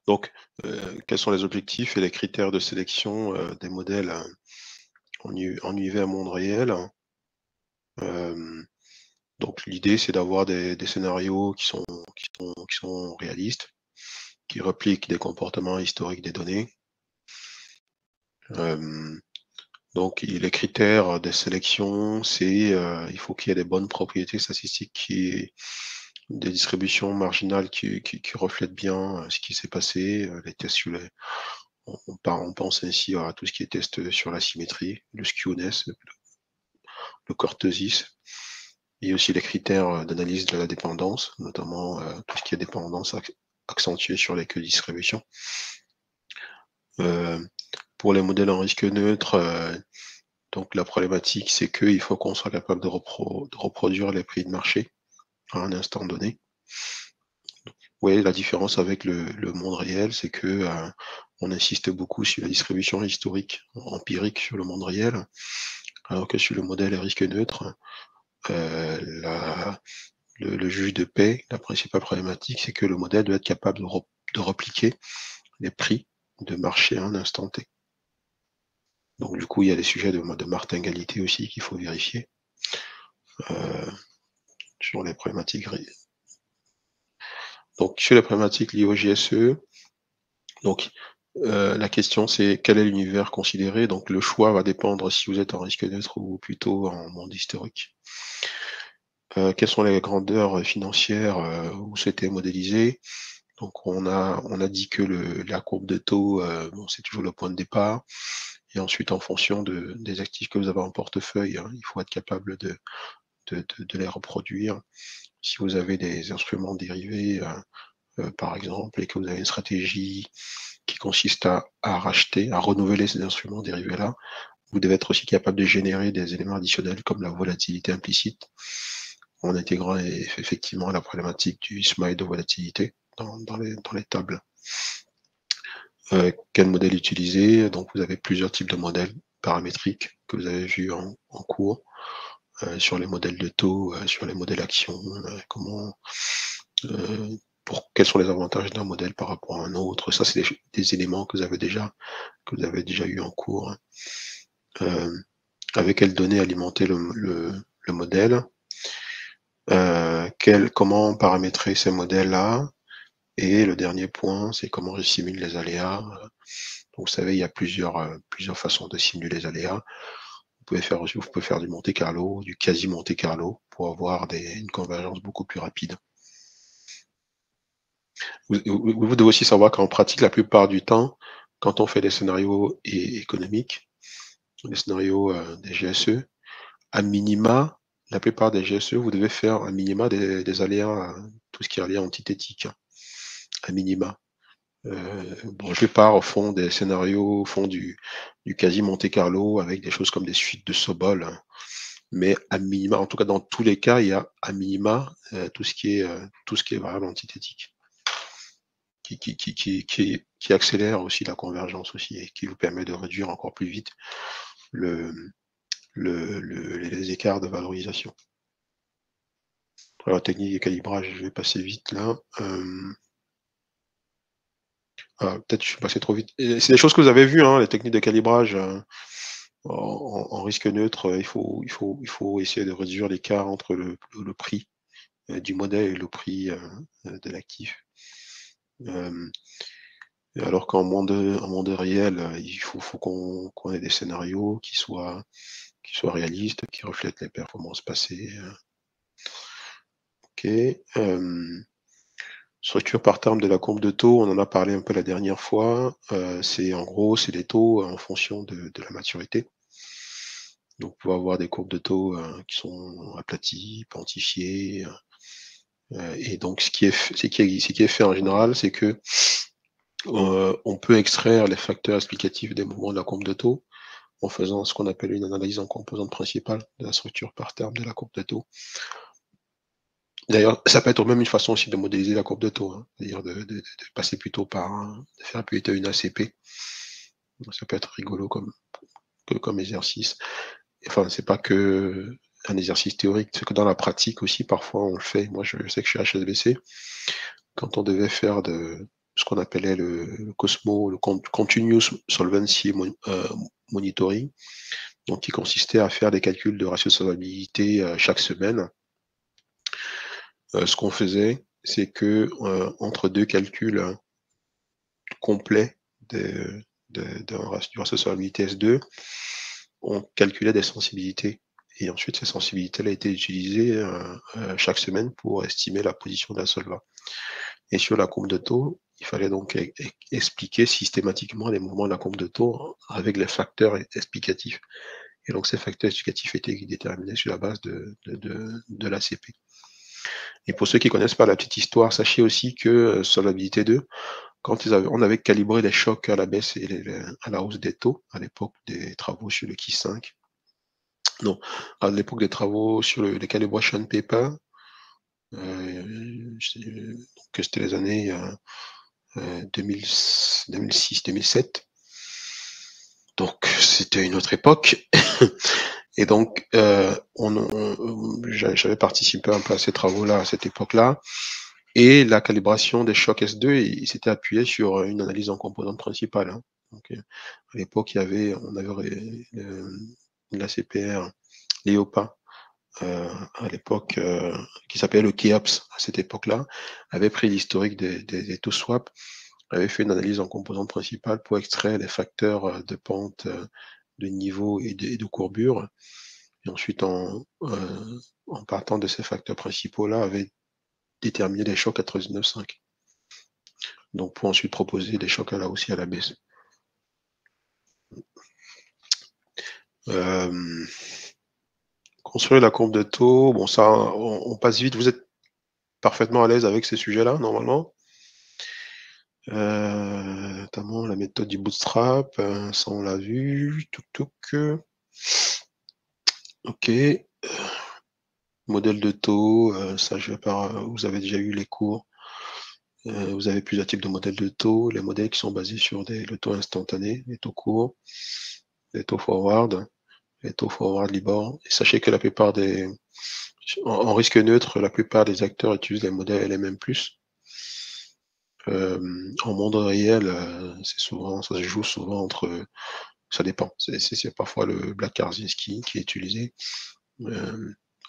Donc, quels sont les objectifs et les critères de sélection des modèles en UV à monde réel? Donc l'idée, c'est d'avoir des scénarios qui sont réalistes, qui repliquent des comportements historiques des données. Donc les critères de sélection, c'est il faut qu'il y ait des bonnes propriétés statistiques, des distributions marginales qui reflètent bien ce qui s'est passé, les tests sur les on pense ainsi à tout ce qui est test sur la symétrie, le skewness, le cortosis, et aussi les critères d'analyse de la dépendance, notamment tout ce qui est dépendance accentuée sur les queues de distribution. Pour les modèles en risque neutre, donc la problématique, c'est qu'il faut qu'on soit capable de reproduire les prix de marché à un instant donné. Oui, la différence avec le monde réel, c'est que on insiste beaucoup sur la distribution historique, empirique sur le monde réel, alors que sur le modèle risque neutre, le juge de paix, la principale problématique, c'est que le modèle doit être capable de repliquer les prix de marché à un instant T. Donc du coup, il y a des sujets de martingalité aussi qu'il faut vérifier sur les problématiques. Donc sur les problématiques liées au GSE, donc la question c'est quel est l'univers considéré. Donc le choix va dépendre si vous êtes en risque neutre ou plutôt en monde historique. Quelles sont les grandeurs financières où c'était modélisé? Donc on a dit que la courbe de taux, bon, c'est toujours le point de départ. Et ensuite, en fonction des actifs que vous avez en portefeuille, il faut être capable de les reproduire. Si vous avez des instruments dérivés, par exemple, et que vous avez une stratégie qui consiste à racheter, à renouveler ces instruments dérivés-là, vous devez être aussi capable de générer des éléments additionnels comme la volatilité implicite, en intégrant effectivement la problématique du smile de volatilité dans les tables. Quel modèle utiliser? Donc vous avez plusieurs types de modèles paramétriques que vous avez vus en cours, sur les modèles de taux, sur les modèles actions, quels sont les avantages d'un modèle par rapport à un autre. Ça, c'est des éléments que vous avez déjà eu en cours. Avec quelles données alimenter le modèle, comment paramétrer ces modèles-là, et le dernier point, c'est comment je simule les aléas. Donc, vous savez, il y a plusieurs façons de simuler les aléas. Vous pouvez faire du Monte Carlo, du quasi Monte Carlo, pour avoir une convergence beaucoup plus rapide. Vous devez aussi savoir qu'en pratique, la plupart du temps, quand on fait des scénarios économiques, des scénarios des GSE, à minima, la plupart des GSE, vous devez faire à minima des aléas, tout ce qui est aléas antithétiques, à minima. Bon, la plupart font des scénarios, font du quasi Monte Carlo avec des choses comme des suites de Sobol, hein. Mais à minima, en tout cas dans tous les cas, il y a à minima tout ce qui est variable antithétique, qui accélère aussi la convergence aussi, et qui vous permet de réduire encore plus vite les écarts de valorisation. Alors, technique de calibrage, je vais passer vite là. Peut-être je suis passé trop vite. C'est des choses que vous avez vues, hein, les techniques de calibrage. En risque neutre, il faut essayer de réduire l'écart entre le prix du modèle et le prix de l'actif. Alors qu'en monde réel, il faut qu'on ait des scénarios qui soient réalistes, qui reflètent les performances passées. Ok. Structure par terme de la courbe de taux, on en a parlé un peu la dernière fois. En gros, c'est les taux en fonction de la maturité. Donc, vous pouvez avoir des courbes de taux qui sont aplaties, quantifiées. Et donc, ce qui est fait en général, c'est que on peut extraire les facteurs explicatifs des mouvements de la courbe de taux en faisant ce qu'on appelle une analyse en composante principale de la structure par terme de la courbe de taux. D'ailleurs, ça peut être même une façon aussi de modéliser la courbe de taux, hein, c'est-à-dire de passer plutôt de faire plutôt une ACP. Ça peut être rigolo comme exercice. Enfin, c'est pas que un exercice théorique, c'est que dans la pratique aussi, parfois on le fait. Moi, je sais que je suis HSBC, quand on devait faire ce qu'on appelait le COSMO, le Continuous Solvency Monitoring, donc qui consistait à faire des calculs de ratio de solvabilité chaque semaine. Ce qu'on faisait, c'est que entre deux calculs complets du ratio de solvabilité S2, on calculait des sensibilités. Et ensuite, ces sensibilités-là étaient utilisées chaque semaine pour estimer la position d'un solvant. Et sur la courbe de taux, il fallait donc expliquer systématiquement les mouvements de la courbe de taux avec les facteurs explicatifs. Et donc, ces facteurs explicatifs étaient déterminés sur la base de l'ACP. Et pour ceux qui ne connaissent pas la petite histoire, sachez aussi que solvabilité 2, quand on avait calibré les chocs à la baisse et à la hausse des taux, à l'époque des travaux sur le KISS 5, non, à l'époque des travaux sur les calibration paper, que c'était les années 2006-2007. Donc, c'était une autre époque. Et donc, j'avais participé un peu à ces travaux-là, à cette époque-là. Et la calibration des chocs S2, il s'était appuyé sur une analyse en composantes principales. Hein. Donc, à l'époque, on avait la CPR Léopa, à l'époque, qui s'appelait le KEOPS à cette époque-là, avait pris l'historique des taux swap, avait fait une analyse en composantes principales pour extraire les facteurs de pente, de niveau et de courbure. Et ensuite, en partant de ces facteurs principaux-là, avait déterminé les chocs à 13,95. Donc, pour ensuite proposer des chocs à la hausse et à la baisse. Construire la courbe de taux, bon, ça, on passe vite. Vous êtes parfaitement à l'aise avec ces sujets-là, normalement. Notamment la méthode du bootstrap, ça on l'a vu. Ok. Modèle de taux, ça je vais pas. Vous avez déjà eu les cours. Vous avez plusieurs types de modèles de taux. Les modèles qui sont basés sur le taux instantané, les taux courts, les taux forward, les taux forward Libor. Et sachez que la plupart en risque neutre, la plupart des acteurs utilisent les modèles LMM+. En monde réel, ça se joue souvent entre, ça dépend. C'est parfois le Black Karzinski qui est utilisé.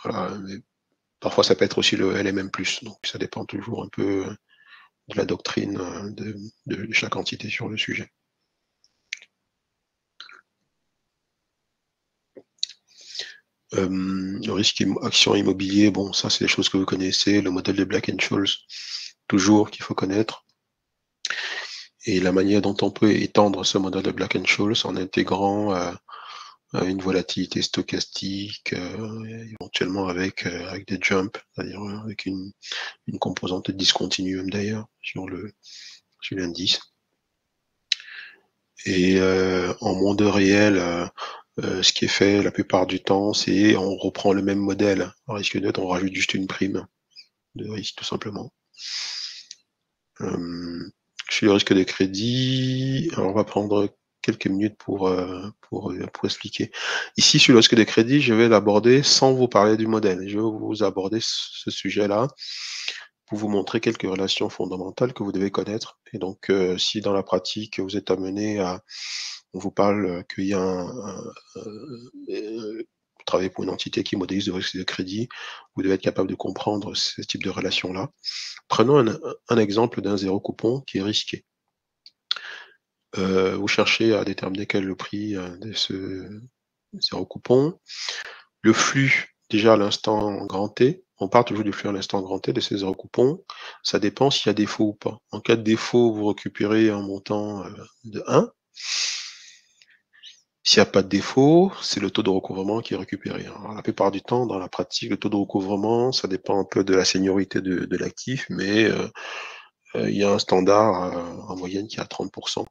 Voilà, mais parfois ça peut être aussi le LMM+. Donc ça dépend toujours un peu de la doctrine de chaque entité sur le sujet. Le risque action immobilier, bon, ça c'est des choses que vous connaissez, le modèle de Black-Scholes, toujours qu'il faut connaître. Et la manière dont on peut étendre ce modèle de Black-Scholes en intégrant une volatilité stochastique, éventuellement avec des jumps, c'est-à-dire avec une composante discontinuum d'ailleurs sur l'indice. Et en monde réel, ce qui est fait la plupart du temps, c'est on reprend le même modèle. En risque neutre, on rajoute juste une prime de risque tout simplement. Chez le risque de crédit, alors on va prendre quelques minutes pour expliquer. Ici, sur le risque de crédit, je vais l'aborder sans vous parler du modèle. Je vais vous aborder ce sujet-là pour vous montrer quelques relations fondamentales que vous devez connaître. Et donc, si dans la pratique, vous êtes amené on vous parle qu'il y a travailler pour une entité qui modélise le risque de crédit, vous devez être capable de comprendre ce type de relation-là. Prenons un exemple d'un zéro coupon qui est risqué. Vous cherchez à déterminer quel est le prix de ce zéro coupon. Le flux, déjà à l'instant grand T, on part toujours du flux à l'instant grand T de ces zéro coupons. Ça dépend s'il y a défaut ou pas. En cas de défaut, vous récupérez un montant de 1. S'il n'y a pas de défaut, c'est le taux de recouvrement qui est récupéré. Alors, la plupart du temps, dans la pratique, le taux de recouvrement, ça dépend un peu de la seniorité de l'actif, mais il y a un standard en moyenne qui est à 30%.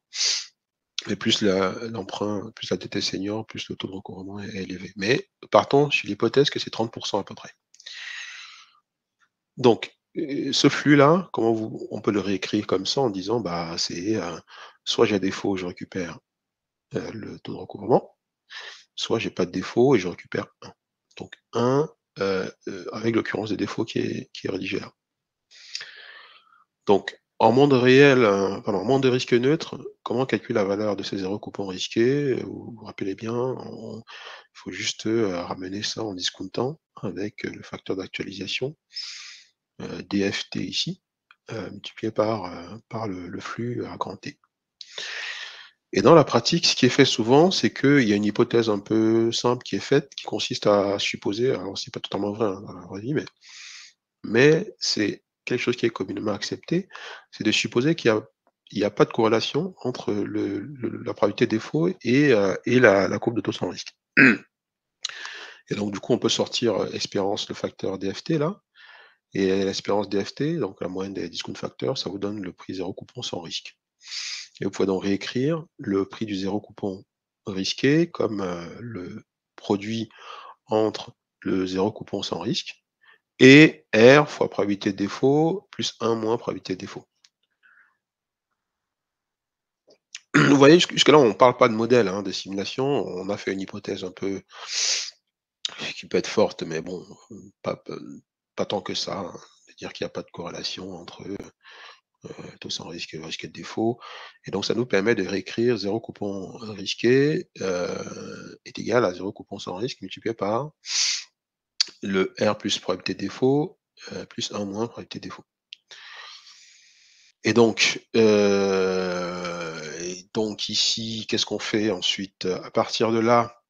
Et plus l'emprunt, plus la dette est senior, plus le taux de recouvrement est élevé. Mais partons sur l'hypothèse que c'est 30% à peu près. Donc, ce flux-là, on peut le réécrire comme ça en disant, bah, c'est soit j'ai défaut, je récupère le taux de recouvrement, soit j'ai pas de défaut et je récupère 1. Donc 1 avec l'occurrence des défauts qui est rédigé là. Donc En monde réel, pardon, en monde de risque neutre, comment on calcule la valeur de ces zéros coupons risqués? Vous vous rappelez bien, il faut juste, ramener ça en discountant avec, le facteur d'actualisation, DFT ici, multiplié par le flux à grand T. Et dans la pratique, ce qui est fait souvent, c'est qu'il y a une hypothèse un peu simple qui est faite, qui consiste à supposer, alors c'est pas totalement vrai, hein, dans la vraie vie, mais c'est quelque chose qui est communément accepté, c'est de supposer qu'il y a pas de corrélation entre la probabilité de défaut et la courbe de taux sans risque. Et donc du coup, on peut sortir, espérance, le facteur DFT là, et l'espérance DFT, donc la moyenne des discount factors, ça vous donne le prix zéro coupon sans risque. Et vous pouvez donc réécrire le prix du zéro coupon risqué comme, le produit entre le zéro coupon sans risque et R fois probabilité de défaut plus 1 moins probabilité de défaut. Vous voyez, jusque-là, on ne parle pas de modèle, hein, de simulation. On a fait une hypothèse un peu qui peut être forte, mais bon, pas, pas tant que ça, hein. C'est-à-dire qu'il n'y a pas de corrélation entre taux sans risque et risque de défaut. Et donc, ça nous permet de réécrire zéro coupon risqué est égal à zéro coupon sans risque multiplié par le R plus probabilité de défaut plus 1 moins probabilité de défaut. Et donc ici, qu'est-ce qu'on fait ensuite? À partir de là,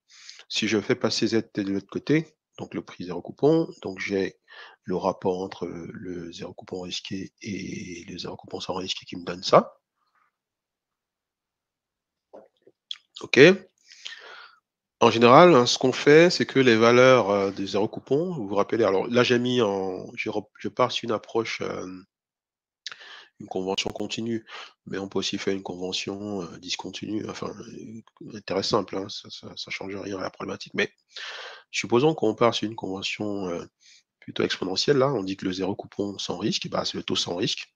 si je fais passer ZT de l'autre côté, donc le prix zéro coupon, donc j'ai le rapport entre le zéro coupon risqué et le zéro coupon sans risque qui me donne ça. OK. En général, hein, ce qu'on fait, c'est que les valeurs, des zéro coupons, vous vous rappelez, alors là j'ai mis en je pars sur une approche, une convention continue, mais on peut aussi faire une convention, discontinue, enfin, intérêt simple, hein, ça change rien à la problématique. Mais supposons qu'on part sur une convention, plutôt exponentielle là, on dit que le zéro coupon sans risque, bah, c'est le taux sans risque.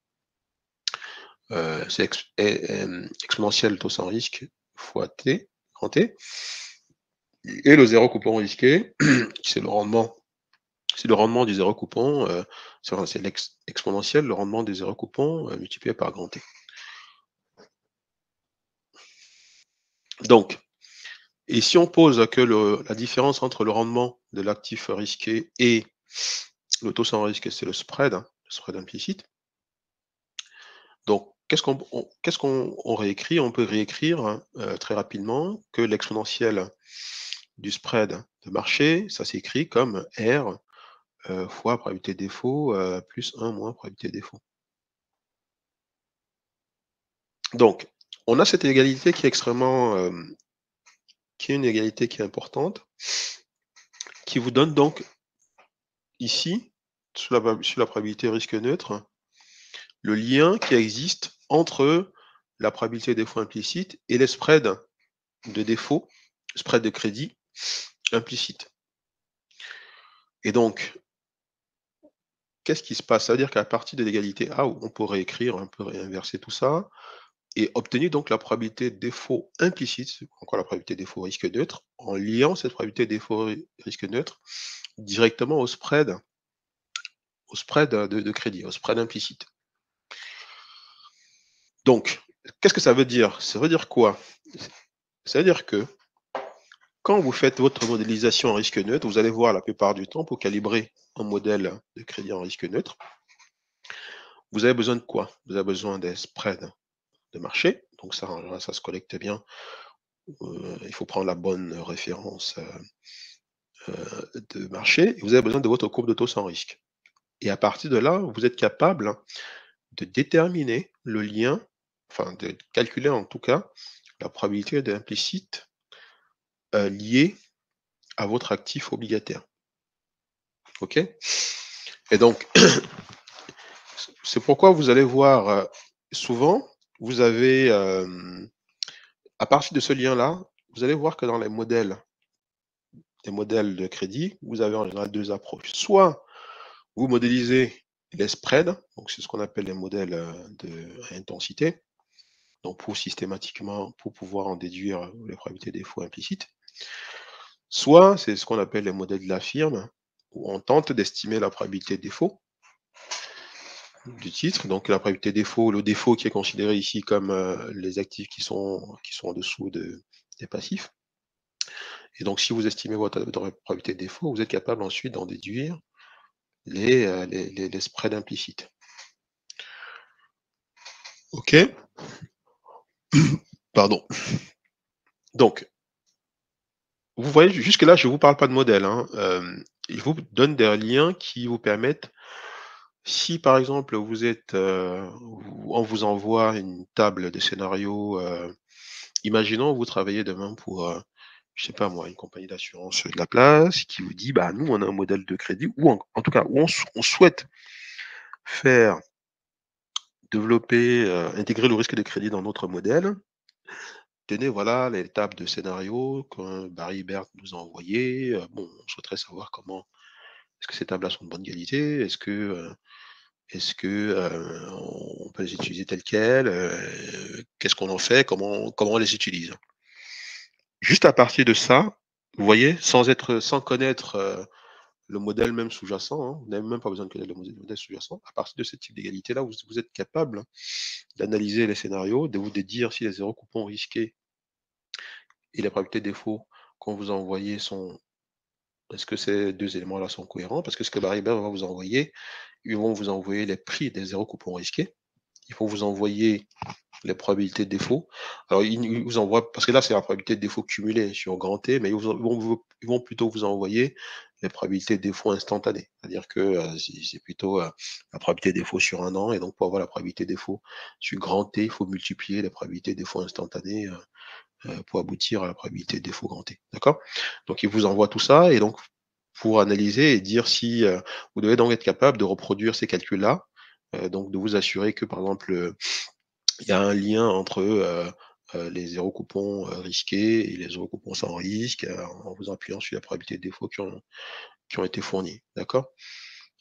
C'est exponentielle taux sans risque fois T, grand T, et le zéro coupon risqué, c'est le rendement du zéro coupon, c'est exponentielle, le rendement du zéro coupon, multiplié par grand T. Donc, et si on pose que la différence entre le rendement de l'actif risqué et le taux sans risque, c'est le spread implicite. Donc, qu'est-ce qu'on réécrit? On peut réécrire, hein, très rapidement que l'exponentielle du spread de marché, ça s'écrit comme R fois probabilité de défaut plus 1 moins probabilité de défaut. Donc, on a cette égalité qui est extrêmement, qui est une égalité qui est importante, qui vous donne donc ici, sur la probabilité risque neutre, le lien qui existe entre la probabilité de défaut implicite et les spreads de défaut, spread de crédit implicite. Et donc, qu'est-ce qui se passe? Ça veut dire qu'à partir de l'égalité A, on peut réécrire, on peut réinverser tout ça, et obtenir donc la probabilité de défaut implicite, c'est encore la probabilité de défaut risque neutre, en liant cette probabilité de défaut risque neutre directement au spread de crédit, au spread implicite. Donc, qu'est-ce que ça veut dire? Ça veut dire quoi? Ça veut dire que quand vous faites votre modélisation en risque neutre, vous allez voir la plupart du temps, pour calibrer un modèle de crédit en risque neutre, vous avez besoin de quoi? Vous avez besoin des spreads de marché. Donc ça, en général, ça se collecte bien. Il faut prendre la bonne référence de marché. Et vous avez besoin de votre courbe de taux sans risque. Et à partir de là, vous êtes capable de déterminer le lien, enfin de calculer en tout cas la probabilité d'implicite liée à votre actif obligataire. OK? Et donc, c'est pourquoi vous allez voir souvent, vous avez, à partir de ce lien-là, vous allez voir que dans les modèles de crédit, vous avez en général deux approches. Soit vous modélisez les spreads, donc c'est ce qu'on appelle les modèles de intensité, donc pour pouvoir en déduire les probabilités de défaut implicites. Soit c'est ce qu'on appelle les modèles de la firme, où on tente d'estimer la probabilité de défaut. du titre. Donc la probabilité défaut, le défaut qui est considéré ici comme les actifs qui sont en dessous des passifs. Et donc si vous estimez votre probabilité de défaut, vous êtes capable ensuite d'en déduire les spreads implicites. OK. Pardon. Donc, vous voyez, jusque-là, je ne vous parle pas de modèle. Hein. Je vous donne des liens qui vous permettent, si par exemple vous êtes, on vous envoie une table de scénarios, imaginons vous travaillez demain pour, je sais pas moi, une compagnie d'assurance de la place qui vous dit, bah nous on a un modèle de crédit ou en tout cas où on souhaite faire développer, intégrer le risque de crédit dans notre modèle. Tenez, voilà les tables de scénarios que Barry Bert nous a envoyées. Bon, on souhaiterait savoir comment est-ce que ces tables-là sont de bonne qualité? Est-ce que on peut les utiliser telles quelles? Qu'est-ce qu'on en fait? Comment on les utilise? Juste à partir de ça, vous voyez, sans connaître, le modèle même sous-jacent, hein, vous n'avez même pas besoin de connaître le modèle sous-jacent. À partir de ce type d'égalité-là, vous êtes capable d'analyser les scénarios, de dire si les zéros coupons risqués et les probabilités de défaut qu'on vous a envoyées sont est-ce que ces 2 éléments-là sont cohérents? Parce que ce que Barry Bert va vous envoyer, ils vont vous envoyer les prix des zéros coupons risqués. Ils vont vous envoyer les probabilités de défaut. Alors, ils vous envoient, parce que là, c'est la probabilité de défaut cumulée sur grand T, mais ils vont plutôt vous envoyer les probabilités de défaut instantanées. C'est-à-dire que c'est plutôt la probabilité de défaut sur un an, et donc pour avoir la probabilité de défaut sur grand T, il faut multiplier les probabilités de défaut instantanées pour aboutir à la probabilité de défaut grand T. D'accord? Donc, ils vous envoient tout ça, et donc, pour analyser et dire si vous devez donc être capable de reproduire ces calculs-là, donc de vous assurer que, par exemple, il y a un lien entre les zéros coupons risqués et les zéros coupons sans risque, en vous appuyant sur la probabilité de défaut qui ont été fournis. D'accord?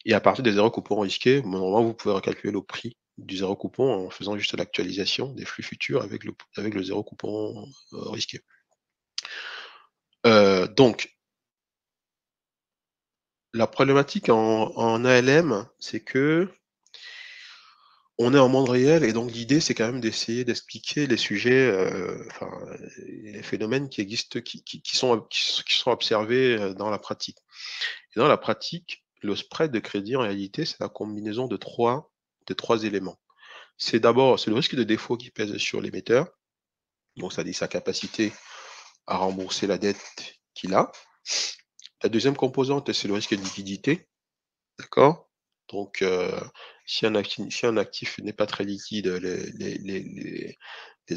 Et à partir des zéros coupons risqués, normalement, vous pouvez recalculer le prix du zéro coupon en faisant juste l'actualisation des flux futurs avec le zéro coupon risqué. Donc, la problématique en ALM, c'est que on est en monde réel, et donc l'idée, c'est quand même d'essayer d'expliquer les sujets, enfin, les phénomènes qui existent, qui sont observés dans la pratique. Et dans la pratique, le spread de crédit, en réalité, c'est la combinaison de trois éléments. C'est d'abord, c'est le risque de défaut qui pèse sur l'émetteur, donc ça dit sa capacité à rembourser la dette qu'il a. La deuxième composante, c'est le risque de liquidité, d'accord? Donc, si un actif n'est pas très liquide, les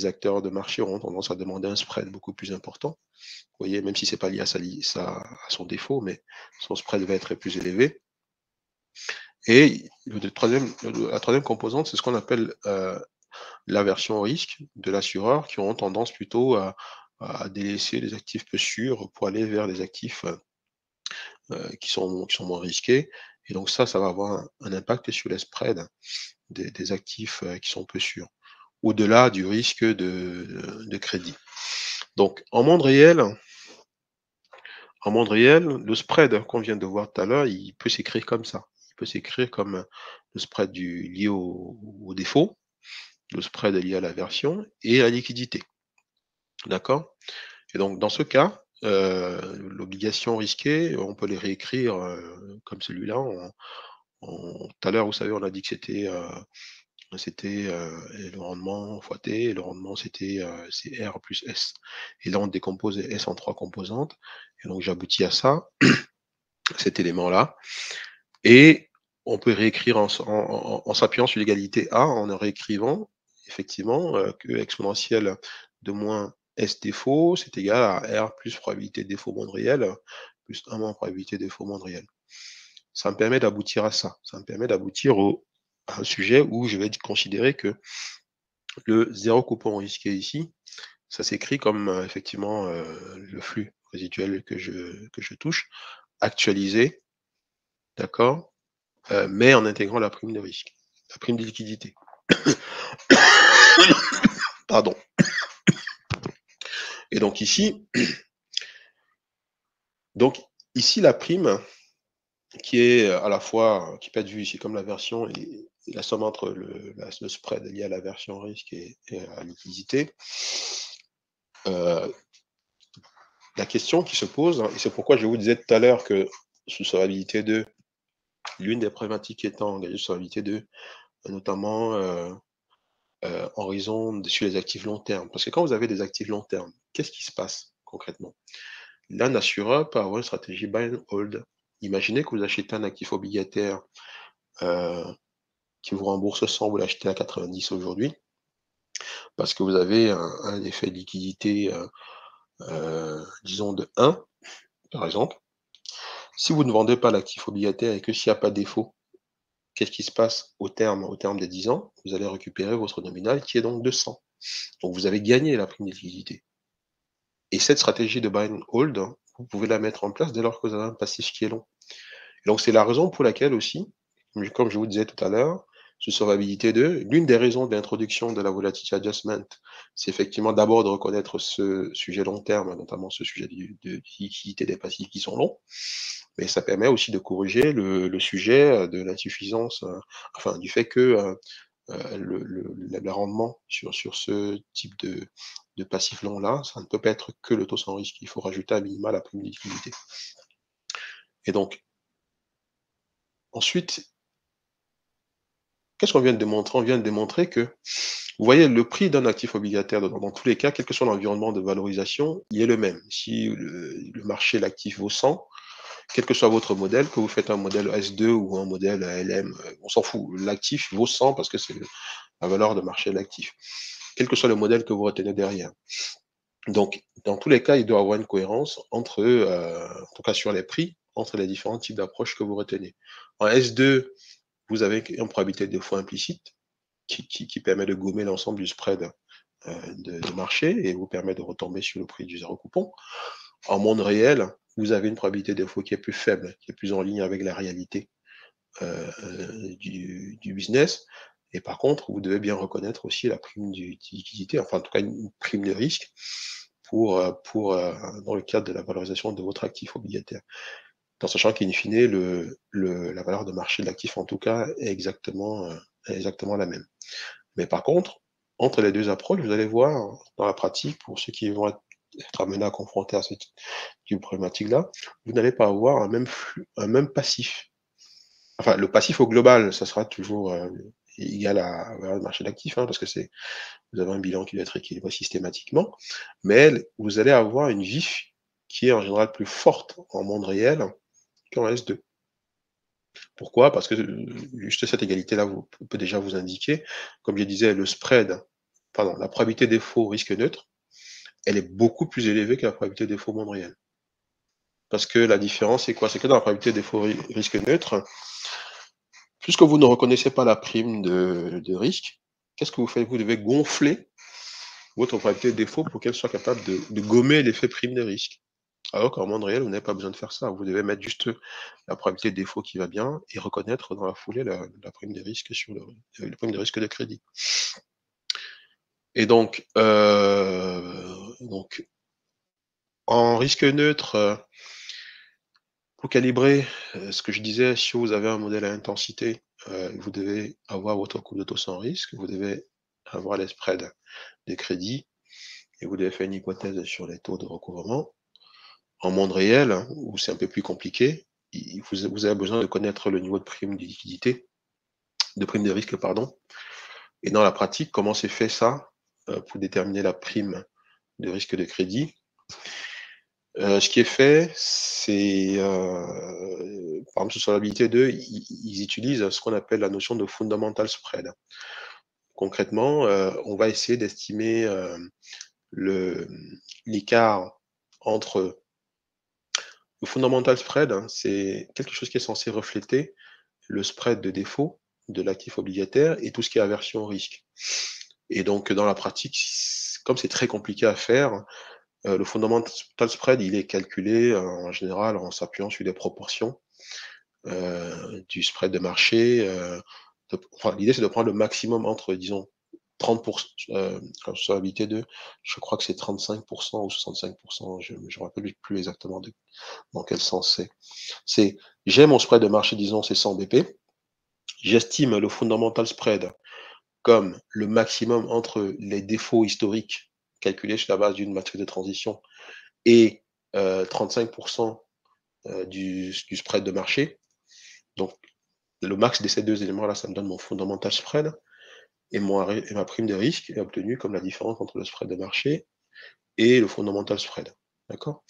acteurs de marché auront tendance à demander un spread beaucoup plus important. Vous voyez, même si c'est pas lié à son défaut, mais son spread va être plus élevé. Et la troisième composante, c'est ce qu'on appelle l'aversion au risque de l'assureur, qui auront tendance plutôt à délaisser les actifs peu sûrs pour aller vers les actifs qui sont moins risqués. Et donc ça va avoir un impact sur les spreads des actifs qui sont peu sûrs, au-delà du risque de crédit. Donc en monde réel, le spread qu'on vient de voir tout à l'heure, il peut s'écrire comme ça. Il peut s'écrire comme le spread lié au défaut, le spread lié à l'aversion et à la liquidité. D'accord? Et donc dans ce cas, l'obligation risquée, on peut les réécrire comme celui-là. Tout à l'heure, vous savez, on a dit que c'était le rendement fois T, et le rendement c'est R plus S. Et là, on décompose S en trois composantes. Et donc j'aboutis à ça, cet élément-là. Et on peut réécrire en s'appuyant sur l'égalité A, en réécrivant effectivement que exponentielle de moins S défaut, c'est égal à R plus probabilité de défaut monde réel, plus 1 moins probabilité de défaut monde réel. Ça me permet d'aboutir à ça. Ça me permet d'aboutir à un sujet où je vais considérer que le zéro coupon risqué ici, ça s'écrit comme effectivement le flux résiduel que je touche, actualisé, d'accord, mais en intégrant la prime de risque, la prime de liquidité. Pardon. Et donc ici, la prime qui est à la fois, qui peut être vue ici comme l'aversion la somme entre le spread lié à l'aversion au risque et à la liquidité. La question qui se pose, et c'est pourquoi je vous disais tout à l'heure que sous solvabilité 2, l'une des problématiques étant engagée sous solvabilité 2, notamment en raison sur les actifs long terme. Parce que quand vous avez des actifs long terme, qu'est-ce qui se passe concrètement? L'un assureur peut avoir une stratégie buy and hold. Imaginez que vous achetez un actif obligataire qui vous rembourse 100, vous l'achetez à 90 aujourd'hui, parce que vous avez un effet de liquidité, disons de 1, par exemple. Si vous ne vendez pas l'actif obligataire et que s'il n'y a pas de défaut, qu'est-ce qui se passe au terme des 10 ans? Vous allez récupérer votre nominal qui est donc de 100. Donc vous avez gagné la prime de liquidité. Et cette stratégie de buy and hold, vous pouvez la mettre en place dès lors que vous avez un passif qui est long. Et donc c'est la raison pour laquelle aussi, comme je vous disais tout à l'heure, sous solvabilité 2, l'une des raisons de l'introduction de la volatility adjustment, c'est effectivement d'abord de reconnaître ce sujet long terme, notamment ce sujet de liquidité des passifs qui sont longs, mais ça permet aussi de corriger le sujet de l'insuffisance, enfin du fait que le rendement sur ce type de passif long-là, ça ne peut pas être que le taux sans risque, il faut rajouter à minima la prime de liquidité. Et donc, ensuite, qu'est-ce qu'on vient de démontrer? On vient de démontrer que, vous voyez, le prix d'un actif obligataire, dans tous les cas, quel que soit l'environnement de valorisation, il est le même. Si le marché, l'actif vaut 100, quel que soit votre modèle, que vous faites un modèle S2 ou un modèle LM, on s'en fout. L'actif vaut 100 parce que c'est la valeur de marché de l'actif. Quel que soit le modèle que vous retenez derrière. Donc, dans tous les cas, il doit y avoir une cohérence entre, en tout cas sur les prix, entre les différents types d'approches que vous retenez. En S2, vous avez une probabilité de défaut implicite qui permet de gommer l'ensemble du spread de marché et vous permet de retomber sur le prix du zéro coupon. En monde réel, vous avez une probabilité de défaut qui est plus faible, qui est plus en ligne avec la réalité du business. Et par contre, vous devez bien reconnaître aussi la prime de liquidité, enfin en tout cas une prime de risque dans le cadre de la valorisation de votre actif obligataire. En sachant qu'in fine, la valeur de marché de l'actif, en tout cas, est exactement la même. Mais par contre, entre les deux approches, vous allez voir dans la pratique, pour ceux qui vont être amenés à confronter à cette problématique-là, vous n'allez pas avoir un même flux, un même passif. Enfin, le passif au global, ça sera toujours égal à la valeur de marché d'actifs, parce que vous avez un bilan qui doit être équilibré systématiquement, mais vous allez avoir une VIF qui est en général plus forte en monde réel qu'en S2. Pourquoi? Parce que juste cette égalité-là peut déjà vous indiquer, comme je disais, la probabilité défaut risque neutre, elle est beaucoup plus élevée que la probabilité défaut monde réel. Parce que la différence, c'est quoi? C'est que dans la probabilité défaut risque neutre, puisque vous ne reconnaissez pas la prime de risque, qu'est-ce que vous faites? Vous devez gonfler votre probabilité de défaut pour qu'elle soit capable de gommer l'effet prime de risque. Alors qu'en monde réel, vous n'avez pas besoin de faire ça. Vous devez mettre juste la probabilité de défaut qui va bien et reconnaître dans la foulée la prime de risque sur le prime de risque de crédit. Et donc en risque neutre, pour calibrer ce que je disais, si vous avez un modèle à intensité, vous devez avoir votre coût de taux sans risque, vous devez avoir les spreads des crédits et vous devez faire une hypothèse sur les taux de recouvrement. En monde réel, où c'est un peu plus compliqué, vous avez besoin de connaître le niveau de prime de liquidité, de prime de risque, pardon. Et dans la pratique, comment c'est fait ça pour déterminer la prime de risque de crédit? Ce qui est fait, c'est, par exemple, sur solvabilité 2, ils utilisent ce qu'on appelle la notion de fundamental spread. Concrètement, on va essayer d'estimer l'écart entre le fundamental spread, c'est quelque chose qui est censé refléter le spread de défaut de l'actif obligataire et tout ce qui est aversion au risque. Et donc, dans la pratique, comme c'est très compliqué à faire, le fundamental spread, il est calculé en général en s'appuyant sur des proportions du spread de marché. L'idée, c'est de prendre le maximum entre, disons, 30%, quand sur solvabilité 2, je crois que c'est 35% ou 65%, je ne me rappelle plus exactement dans quel sens c'est. J'ai mon spread de marché, disons, c'est 100 BP. j'estime le fundamental spread comme le maximum entre les défauts historiques calculés sur la base d'une matrice de transition et 35% du spread de marché. Donc, le max de ces deux éléments-là, ça me donne mon fundamental spread et ma prime de risque est obtenue comme la différence entre le spread de marché et le fundamental spread. D'accord?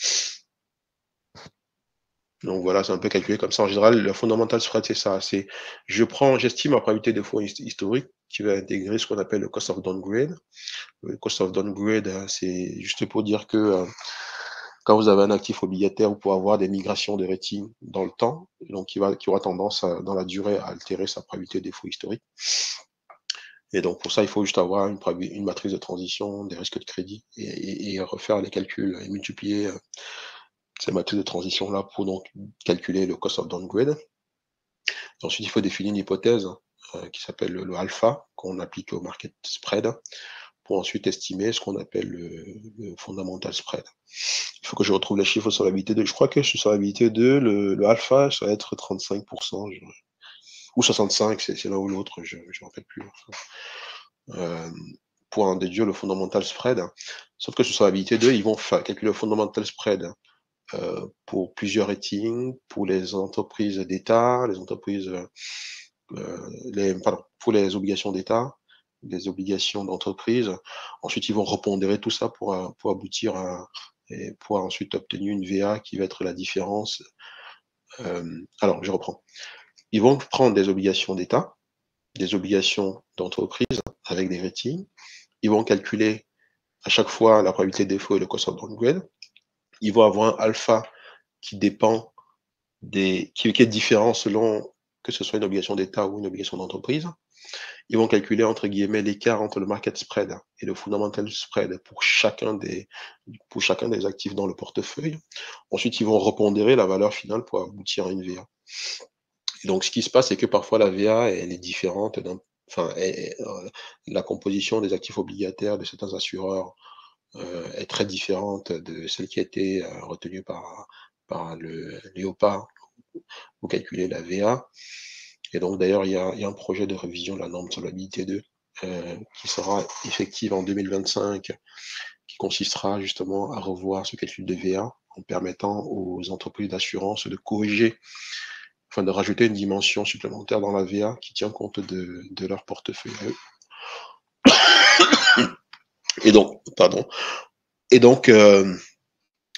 Donc voilà, c'est un peu calculé comme ça. En général, le fundamental spread, c'est ça. C'est j'estime la probabilité de défaut historique qui va intégrer ce qu'on appelle le cost of downgrade. Le cost of downgrade, c'est juste pour dire que quand vous avez un actif obligataire, vous pouvez avoir des migrations de rating dans le temps, donc qui aura tendance dans la durée à altérer sa probabilité de défaut historique. Et donc pour ça, il faut juste avoir une matrice de transition des risques de crédit et refaire les calculs et multiplier ces matrices de transition-là pour donc calculer le cost of downgrade. Ensuite, il faut définir une hypothèse qui s'appelle le alpha, qu'on applique au market spread, pour ensuite estimer ce qu'on appelle le fundamental spread. Il faut que je retrouve les chiffres sur la BT2. Je crois que sur la BT2, le alpha, ça va être 35%, ou 65%, c'est l'un ou l'autre, je ne me rappelle plus. Pour en déduire le fundamental spread. Sauf que sur la BT2, ils vont calculer le fundamental spread pour plusieurs ratings, pour les entreprises d'État, les entreprises, pour les obligations d'État, les obligations d'entreprise. Ensuite, ils vont repondérer tout ça pour aboutir et pour ensuite obtenir une VA qui va être la différence. Alors, je reprends. Ils vont prendre des obligations d'État, des obligations d'entreprise avec des ratings. Ils vont calculer à chaque fois la probabilité de défaut et le cost of downgrade. Ils vont avoir un alpha qui dépend qui est différent selon que ce soit une obligation d'État ou une obligation d'entreprise. Ils vont calculer, entre guillemets, l'écart entre le market spread et le fundamental spread pour chacun des actifs dans le portefeuille. Ensuite, ils vont repondérer la valeur finale pour aboutir à une VA. Et donc, ce qui se passe, c'est que parfois la VA, elle est différente la composition des actifs obligataires de certains assureurs est très différente de celle qui a été retenue par le l'EIOPA pour calculer la VA. Et donc, d'ailleurs, il y a un projet de révision de la norme solvabilité 2 qui sera effective en 2025, qui consistera justement à revoir ce calcul de VA en permettant aux entreprises d'assurance de corriger, enfin de rajouter une dimension supplémentaire dans la VA qui tient compte de leur portefeuille à eux. Et donc, pardon. Et donc,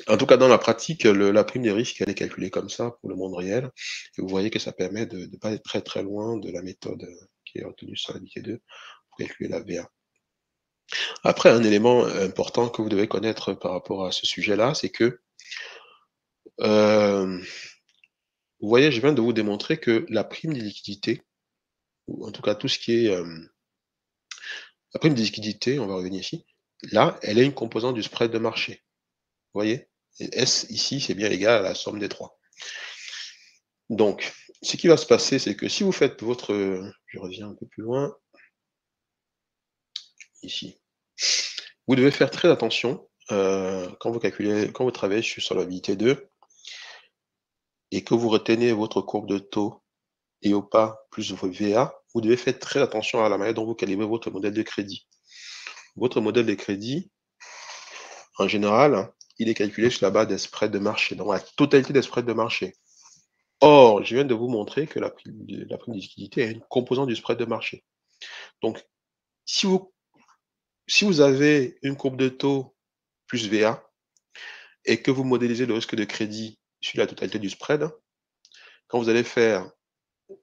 en tout cas, dans la pratique, la prime des risques, elle est calculée comme ça pour le monde réel. Et vous voyez que ça permet de ne pas être très très loin de la méthode qui est retenue sur la BT2 pour calculer la VA. Après, un élément important que vous devez connaître par rapport à ce sujet-là, c'est que, vous voyez, je viens de vous démontrer que la prime des liquidités, ou en tout cas tout ce qui est la prime des liquidités, on va revenir ici, là, elle est une composante du spread de marché. Vous voyez? Et S ici, c'est bien égal à la somme des trois. Donc, ce qui va se passer, c'est que si vous faites votre... je reviens un peu plus loin. Ici. Vous devez faire très attention quand vous travaillez sur solvabilité 2 et que vous retenez votre courbe de taux EIOPA plus vos VA, vous devez faire très attention à la manière dont vous calibrez votre modèle de crédit. Votre modèle de crédit, en général, il est calculé sur la base des spreads de marché, donc la totalité des spreads de marché. Or, je viens de vous montrer que la prime de liquidité est une composante du spread de marché. Donc, si vous avez une courbe de taux plus VA et que vous modélisez le risque de crédit sur la totalité du spread, quand vous allez faire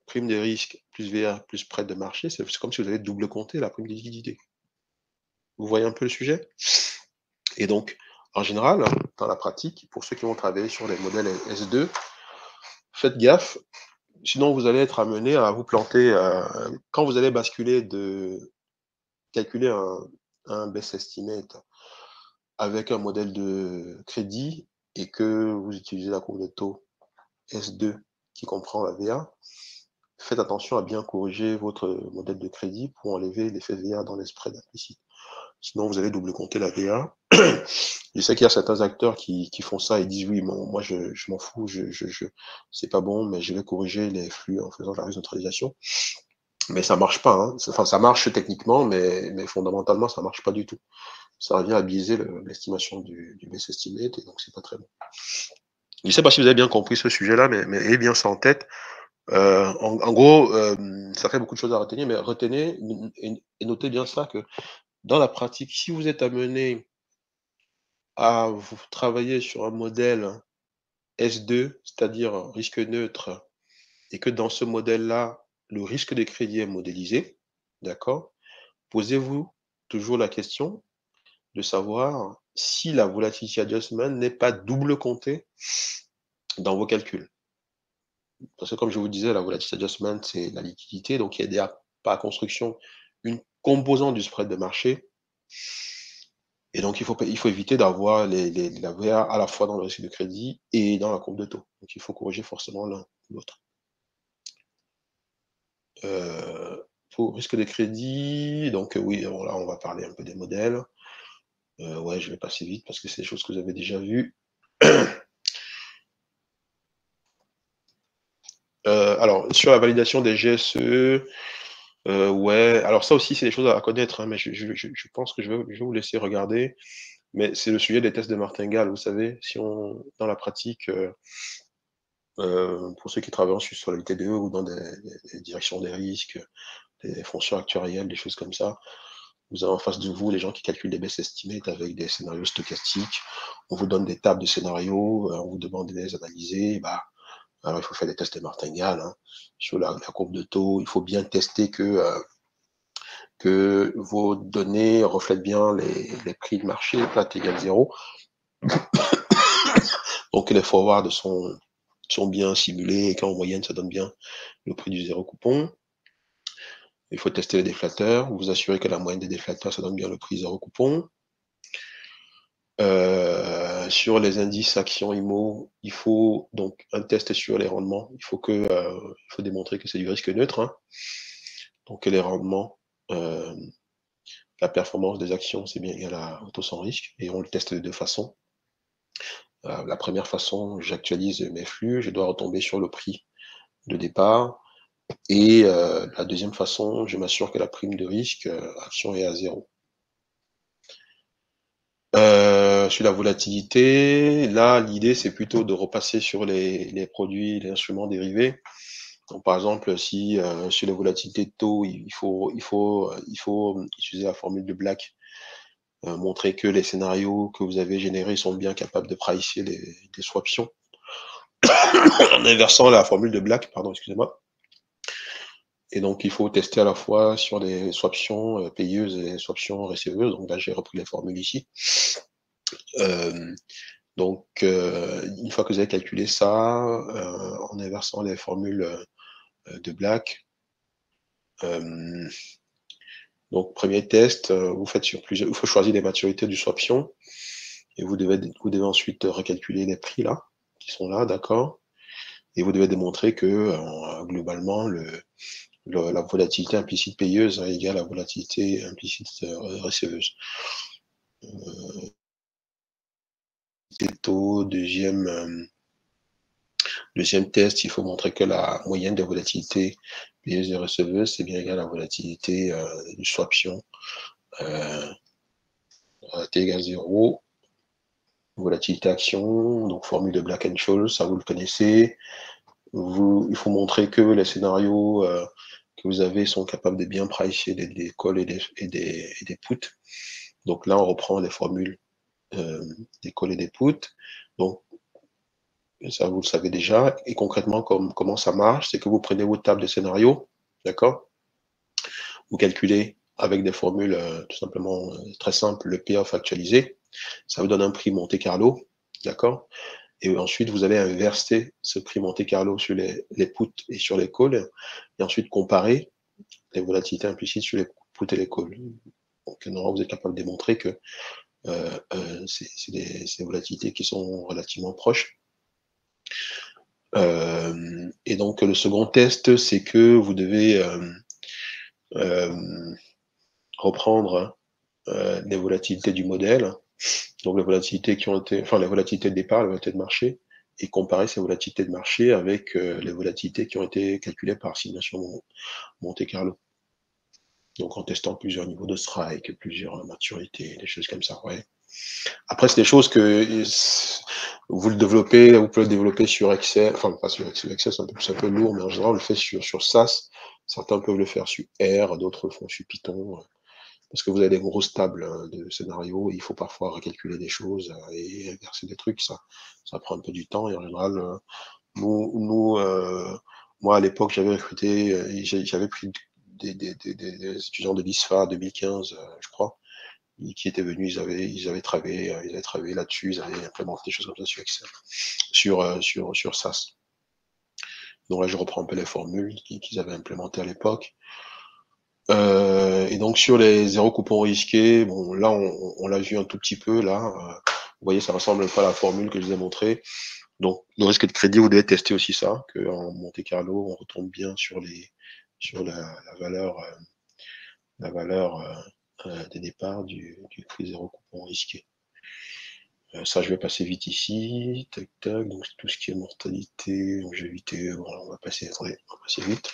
prime de risque plus VA plus spread de marché, c'est comme si vous allez double compter la prime de liquidité. Vous voyez un peu le sujet? Et donc, en général, dans la pratique, pour ceux qui vont travailler sur les modèles S2, faites gaffe, sinon vous allez être amené à vous planter quand vous allez basculer de calculer un best estimate avec un modèle de crédit et que vous utilisez la courbe de taux S2 qui comprend la VA, faites attention à bien corriger votre modèle de crédit pour enlever l'effet VA dans les spreads implicites. Sinon, vous allez double compter la VA. Je sais qu'il y a certains acteurs qui font ça et disent oui, moi je m'en fous, c'est pas bon, mais je vais corriger les flux en faisant la neutralisation. Mais ça marche pas. Hein. Enfin, ça marche techniquement, mais fondamentalement, ça marche pas du tout. Ça revient à biaiser l'estimation du base estimate, et donc c'est pas très bon. Je ne sais pas si vous avez bien compris ce sujet-là, mais ayez bien ça en tête. En gros, ça fait beaucoup de choses à retenir, mais retenez et notez bien ça que dans la pratique, si vous êtes amené à vous travailler sur un modèle S2, c'est-à-dire risque neutre, et que dans ce modèle-là, le risque de crédit est modélisé, d'accord? Posez-vous toujours la question de savoir si la volatility adjustment n'est pas double comptée dans vos calculs. Parce que comme je vous disais, la volatility adjustment, c'est la liquidité, donc il y a déjà par construction une composante du spread de marché. Et donc, il faut éviter d'avoir la VA à la fois dans le risque de crédit et dans la courbe de taux. Donc, il faut corriger forcément l'un ou l'autre. Pour risque de crédit, donc oui, alors là, on va parler un peu des modèles. Ouais, je vais passer vite parce que c'est des choses que vous avez déjà vues. Alors, sur la validation des GSE, ouais, alors ça aussi, c'est des choses à connaître, hein, mais je pense que je vais vous laisser regarder. Mais c'est le sujet des tests de martingale, vous savez, si on, dans la pratique, pour ceux qui travaillent ensuite sur la TDE ou dans des directions des risques, des fonctions actuarielles, des choses comme ça, vous avez en face de vous les gens qui calculent des best estimates avec des scénarios stochastiques. On vous donne des tables de scénarios, on vous demande de les analyser. Bah, alors il faut faire des tests de martingale. Hein. Sur la courbe de taux, il faut bien tester que vos données reflètent bien les prix de marché, plate égale 0. Donc que les forwards sont bien simulés et qu'en moyenne, ça donne bien le prix du zéro coupon. Il faut tester les déflateurs, vous assurer que la moyenne des déflateurs, ça donne bien le prix zéro coupon. Sur les indices actions IMO, il faut donc un test sur les rendements. Il faut démontrer que c'est du risque neutre. Hein. Donc les rendements, la performance des actions, c'est bien égal à taux sans risque. Et on le teste de deux façons. La première façon, j'actualise mes flux, je dois retomber sur le prix de départ. Et la deuxième façon, je m'assure que la prime de risque action est à 0. Sur la volatilité, là, l'idée, c'est plutôt de repasser sur les produits, les instruments dérivés. Donc, par exemple, si sur la volatilité de taux, il faut utiliser la formule de Black, montrer que les scénarios que vous avez générés sont bien capables de pricer des swaptions en inversant la formule de Black, pardon, excusez-moi. Et donc, il faut tester à la fois sur les swaptions payeuses et les swaptions receveuses. Donc là, j'ai repris les formules ici. Donc, une fois que vous avez calculé ça, en inversant les formules de Black, donc premier test, vous faites sur plusieurs, il faut choisir les maturités du swaption et vous devez ensuite recalculer les prix là, qui sont là, d'accord. Et vous devez démontrer que globalement, la volatilité implicite payeuse est égale à la volatilité implicite receveuse. Taux, deuxième test, il faut montrer que la moyenne de volatilité payeuse et receveuse, c'est bien égal à la volatilité du swaption T égale 0. Volatilité action, donc formule de Black and Scholes, ça vous le connaissez. Il faut montrer que les scénarios que vous avez sont capables de bien pricer des calls et des puts. Donc là, on reprend les formules des calls et des puts. Donc, ça, vous le savez déjà. Et concrètement, comment ça marche, c'est que vous prenez votre table de scénarios, d'accord? Vous calculez avec des formules tout simplement très simples le payoff actualisé. Ça vous donne un prix Monte Carlo, d'accord? Et ensuite, vous allez inverser ce prix Monte Carlo sur les puts et sur les calls, et ensuite comparer les volatilités implicites sur les puts et les calls. Donc, normalement, vous êtes capable de démontrer que c'est des volatilités qui sont relativement proches. Et donc, le second test, c'est que vous devez reprendre les volatilités du modèle, donc les volatilités qui ont été, enfin les volatilités de départ, les volatilités de marché, et comparer ces volatilités de marché avec les volatilités qui ont été calculées par simulation Monte Carlo. Donc en testant plusieurs niveaux de strike, plusieurs maturités, des choses comme ça, ouais. Après, c'est des choses que vous le développez, vous pouvez le développer sur Excel, enfin pas sur Excel, Excel c'est un peu lourd, mais en général on le fait sur SAS, certains peuvent le faire sur R, d'autres font sur Python, parce que vous avez des grosses tables de scénarios, et il faut parfois recalculer des choses et inverser des trucs, ça prend un peu du temps, et en général, moi à l'époque j'avais recruté, j'avais pris des étudiants de l'ISFA 2015, je crois, qui étaient venus, ils avaient travaillé là-dessus, ils avaient implémenté des choses comme ça sur Excel, sur SAS. Donc là, je reprends un peu les formules qu'ils avaient implémentées à l'époque. Et donc sur les zéro coupons risqués, bon là on l'a vu un tout petit peu là. Vous voyez, ça ressemble pas à la formule que je vous ai montrée. Donc le risque de crédit, vous devez tester aussi ça, qu'en Monte Carlo, on retombe bien sur la valeur des départs du prix zéro coupon risqué. Ça, je vais passer vite ici. Tac, tac. Donc, tout ce qui est mortalité, longévité, voilà, on va passer vite.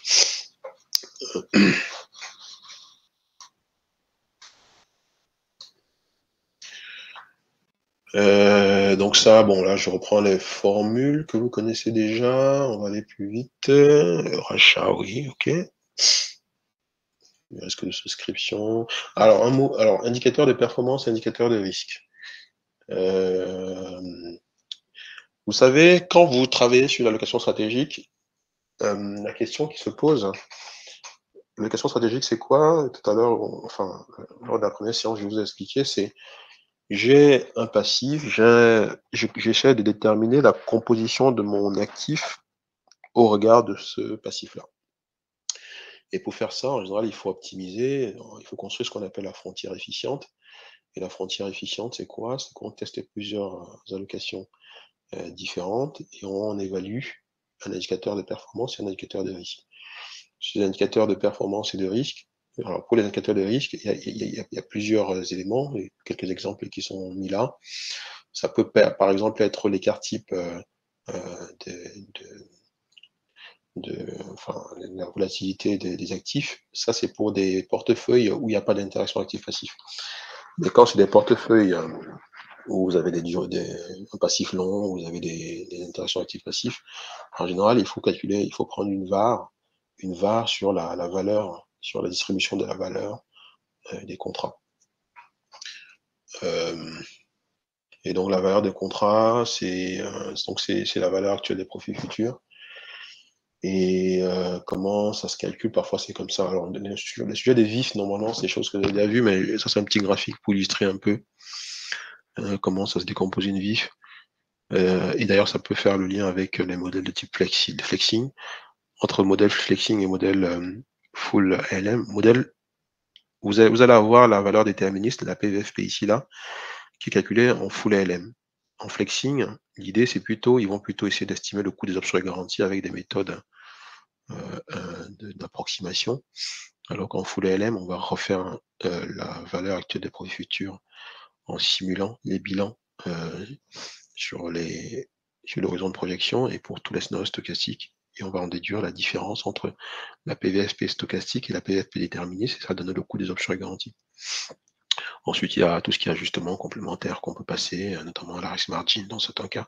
Donc ça, bon, là, je reprends les formules que vous connaissez déjà. On va aller plus vite. Rachat, oui, ok. Le risque de souscription. Alors, un mot. Alors, indicateur de performance et indicateur de risque. Vous savez, quand vous travaillez sur l'allocation stratégique, la question qui se pose, l'allocation stratégique, c'est quoi? Tout à l'heure, enfin, lors de la première séance, je vous ai expliqué, c'est j'ai un passif, j'essaie de déterminer la composition de mon actif au regard de ce passif-là. Et pour faire ça, en général, il faut optimiser, il faut construire ce qu'on appelle la frontière efficiente. Et la frontière efficiente, c'est quoi? C'est qu'on teste plusieurs allocations différentes et on évalue un indicateur de performance et un indicateur de risque. Sur les indicateurs de performance et de risque, alors pour les indicateurs de risque, il y a plusieurs éléments, et quelques exemples qui sont mis là. Ça peut par exemple être l'écart type enfin, la volatilité des actifs. Ça, c'est pour des portefeuilles où il n'y a pas d'interaction actif-passif. Mais quand c'est des portefeuilles où vous avez un passif long, où vous avez des interactions actifs-passifs, en général, il faut calculer, il faut prendre une VAR sur la valeur, sur la distribution de la valeur des contrats. Et donc la valeur des contrats, c'est la valeur actuelle des profits futurs. Et comment ça se calcule? Parfois c'est comme ça. Alors le sujet des vifs, normalement, c'est des choses que vous avez déjà vues, mais ça c'est un petit graphique pour illustrer un peu comment ça se décompose une vif. Et d'ailleurs, ça peut faire le lien avec les modèles de type flexing. Entre modèle flexing et modèle full ALM, vous allez avoir la valeur déterministe, la PVFP ici, là, qui est calculée en full ALM. En flexing, l'idée, c'est plutôt, ils vont plutôt essayer d'estimer le coût des options et garanties avec des méthodes d'approximation. Alors qu'en full ALM, on va refaire la valeur actuelle des profits futurs en simulant les bilans sur l'horizon de projection et pour tous les scénarios stochastiques. Et on va en déduire la différence entre la PVFP stochastique et la PVFP déterminée, c'est ça donne le coût des options et garanties. Ensuite, il y a tout ce qui est ajustement complémentaire qu'on peut passer, notamment la risk margin dans certains cas,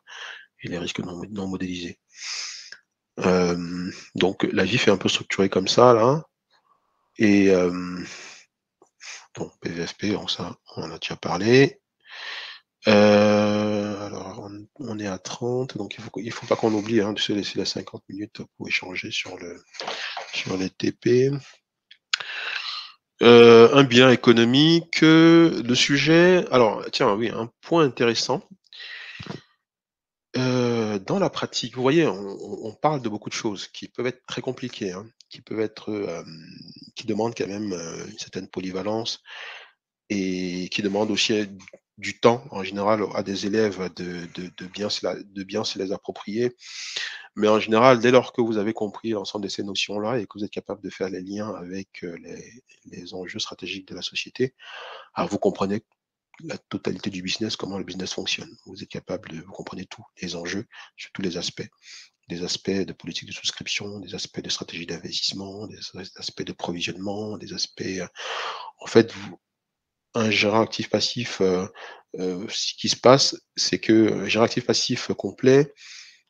et les risques non modélisés. Donc la VIF est un peu structurée comme ça, là. Et bon, PVFP, ça, on en a déjà parlé. Alors, on est à 30, donc il faut pas qu'on oublie de se laisser la 50 minutes pour échanger sur les TP. Un bilan économique, le sujet. Alors, tiens, oui, un point intéressant. Dans la pratique, vous voyez, on parle de beaucoup de choses qui peuvent être très compliquées, qui peuvent être, qui demandent quand même une certaine polyvalence et qui demandent aussi du temps en général à des élèves de bien se les approprier. Mais en général, dès lors que vous avez compris l'ensemble de ces notions-là et que vous êtes capable de faire les liens avec les enjeux stratégiques de la société, alors vous comprenez la totalité du business, comment le business fonctionne. Vous êtes capable de, vous comprenez tout, les enjeux sur tous les aspects, des aspects de politique de souscription, des aspects de stratégie d'investissement, des aspects de provisionnement, des aspects. En fait, un gérant actif passif, ce qui se passe, c'est que gérant actif passif complet,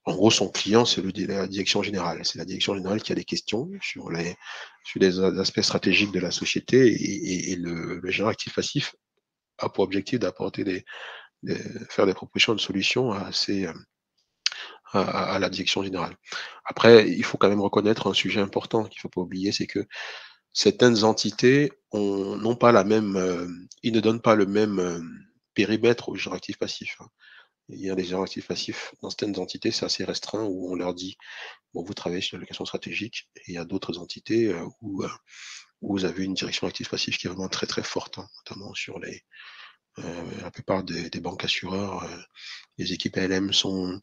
en gros, son client, c'est la direction générale. C'est la direction générale qui a des questions sur les aspects stratégiques de la société et le gérant actif passif a pour objectif d'apporter faire des propositions de solutions à la direction générale. Après, il faut quand même reconnaître un sujet important qu'il ne faut pas oublier, c'est que certaines entités n'ont pas la même, ils ne donnent pas le même périmètre aux gérants actifs passifs, hein. Il y a des gérants actifs passifs dans certaines entités, c'est assez restreint, où on leur dit, bon, vous travaillez sur l'allocation stratégique, et il y a d'autres entités où vous avez une direction actif passif qui est vraiment très très forte, hein, notamment sur la plupart des banques assureurs. Les équipes ALM sont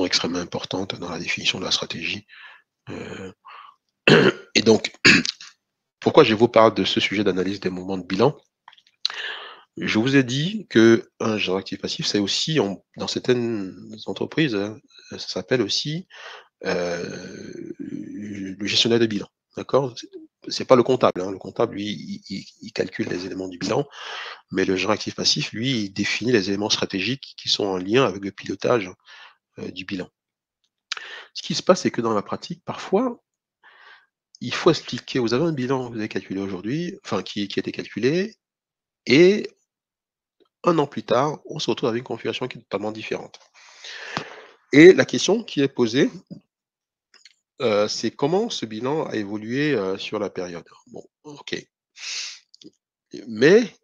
extrêmement importantes dans la définition de la stratégie. Et donc, pourquoi je vous parle de ce sujet d'analyse des mouvements de bilan? Je vous ai dit qu'un gérant actif passif, c'est aussi, dans certaines entreprises, hein, ça s'appelle aussi le gestionnaire de bilan. D'accord? C'est pas le comptable, hein. Le comptable, lui, il calcule les éléments du bilan, mais le gérant actif passif, lui, il définit les éléments stratégiques qui sont en lien avec le pilotage du bilan. Ce qui se passe, c'est que dans la pratique, parfois, il faut expliquer, vous avez un bilan que vous avez calculé aujourd'hui, enfin qui a été calculé, et un an plus tard, on se retrouve avec une configuration qui est totalement différente. Et la question qui est posée, c'est comment ce bilan a évolué sur la période. Bon, ok. Mais,